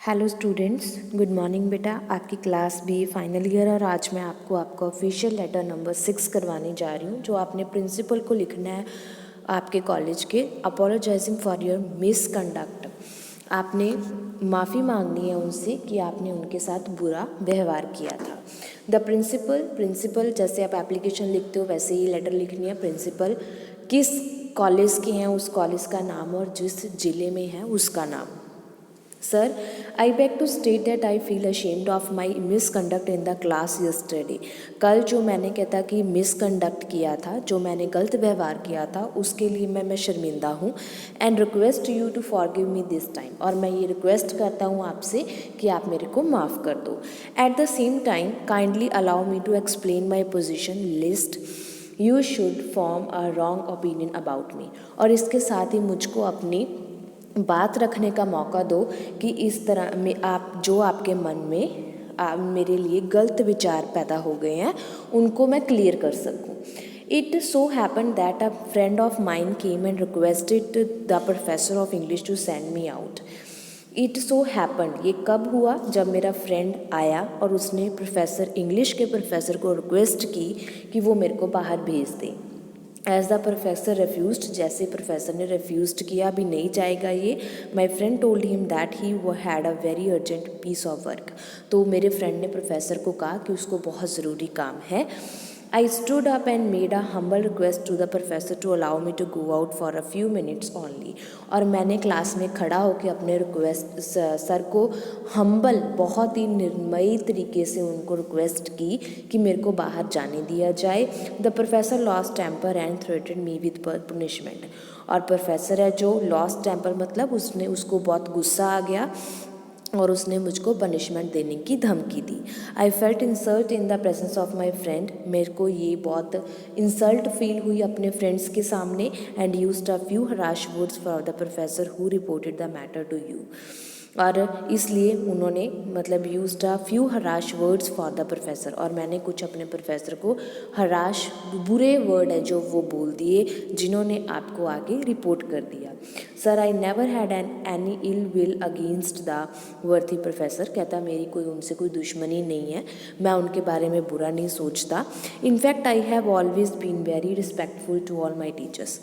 Hello students, good morning बेटा। आपकी class B final year और आज मैं आपको आपका ऑफिशियल लेटर नंबर 6 करवाने जा रही हूँ, जो आपने प्रिंसिपल को लिखना है आपके कॉलेज के। Apologising for your misconduct. आपने माफ़ी मांगनी है उनसे कि आपने उनके साथ बुरा व्यवहार किया था। द प्रिंसिपल जैसे आप एप्लीकेशन लिखते हो वैसे ही लेटर लिखनी है। प्रिंसिपल किस कॉलेज के हैं, उस कॉलेज का नाम और जिस ज़िले में है उसका नाम। Sir, I beg to state that I feel ashamed of my misconduct in the class yesterday. कल जो मैंने कहता कि मिसकंडक्ट किया था, जो मैंने गलत व्यवहार किया था, उसके लिए मैं शर्मिंदा हूँ। And request you to forgive me this time, और मैं ये रिक्वेस्ट करता हूँ आपसे कि आप मेरे को माफ़ कर दो। At the same time kindly allow me to explain my position lest you should form a wrong opinion about me. और इसके साथ ही मुझको अपनी बात रखने का मौका दो कि इस तरह में आप जो आपके मन में मेरे लिए गलत विचार पैदा हो गए हैं उनको मैं क्लियर कर सकूं। It so happen that a friend of mine came and requested the professor of English to send me out. It so happen, ये कब हुआ? जब मेरा फ्रेंड आया और उसने प्रोफेसर इंग्लिश के प्रोफेसर को रिक्वेस्ट की कि वो मेरे को बाहर भेज दें। एज द प्रोफेसर रिफ्यूज्ड, जैसे प्रोफेसर ने रिफ्यूज़ किया अभी नहीं जाएगा ये, my friend told him that he वो had a very urgent piece of work. तो मेरे फ्रेंड ने प्रोफेसर को कहा कि उसको बहुत ज़रूरी काम है। I stood up and made a humble request to the professor to allow me to go out for a few minutes only. और मैंने क्लास में खड़ा होकर अपने रिक्वेस्ट सर को हम्बल, बहुत ही निर्मयी तरीके से उनको रिक्वेस्ट की कि मेरे को बाहर जाने दिया जाए। The professor lost temper and threatened me with punishment. और प्रोफेसर है जो लॉस्ट टेम्पर, मतलब उसको बहुत गुस्सा आ गया और उसने मुझको पनिशमेंट देने की धमकी दी। I felt insult in the presence of my friend, मेरे को ये बहुत इंसल्ट फील हुई अपने फ्रेंड्स के सामने। And used a few harsh words for the professor who reported the matter to you. और इसलिए उन्होंने मतलब used a few harsh words for the professor, और मैंने कुछ अपने प्रोफेसर को हराश बुरे वर्ड है जो वो बोल दिए जिन्होंने आपको आगे रिपोर्ट कर दिया। Sir, I never had any ill will against the worthy professor. कहता मेरी कोई उनसे कोई दुश्मनी नहीं है, मैं उनके बारे में बुरा नहीं सोचता। In fact I have always been very respectful to all my teachers.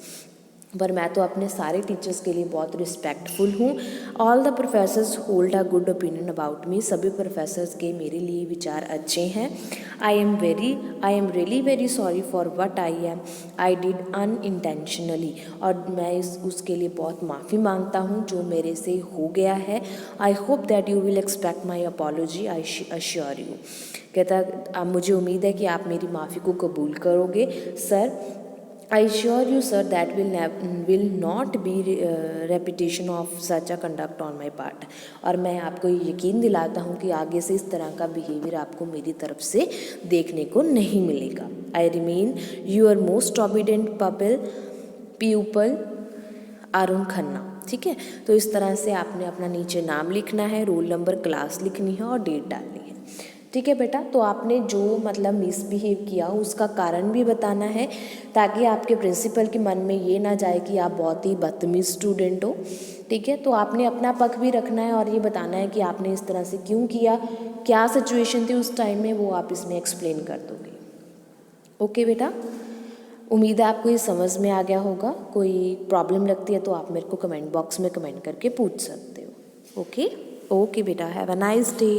पर मैं तो अपने सारे टीचर्स के लिए बहुत रिस्पेक्टफुल हूँ। All the professors hold a good opinion about मी, सभी प्रोफेसर्स के मेरे लिए विचार अच्छे हैं। I am really very sorry for what I did unintentionally, और मैं उसके लिए बहुत माफ़ी मांगता हूँ जो मेरे से हो गया है। I hope that you will expect my apology, I assure you. कहता मुझे उम्मीद है कि आप मेरी माफ़ी को कबूल करोगे। Sir, I sure you sir that will not be repetition of such a conduct on my part. और मैं आपको यकीन दिलाता हूँ कि आगे से इस तरह का बिहेवियर आपको मेरी तरफ से देखने को नहीं मिलेगा। I remain your most obedient pupil Arun Khanna. ठीक है, तो इस तरह से आपने अपना नीचे नाम लिखना है, रोल नंबर, क्लास लिखनी है और डेट डालनी है। ठीक है बेटा, तो आपने जो मतलब मिसबिहेव किया उसका कारण भी बताना है, ताकि आपके प्रिंसिपल के मन में ये ना जाए कि आप बहुत ही बदतमीज़ स्टूडेंट हो। ठीक है, तो आपने अपना पक्ष भी रखना है और ये बताना है कि आपने इस तरह से क्यों किया, क्या सिचुएशन थी उस टाइम में, वो आप इसमें एक्सप्लेन कर दोगे। ओके बेटा, उम्मीद है आपको ये समझ में आ गया होगा। कोई प्रॉब्लम लगती है तो आप मेरे को कमेंट बॉक्स में कमेंट करके पूछ सकते हो। ओके बेटा, हैव अ नाइस डे।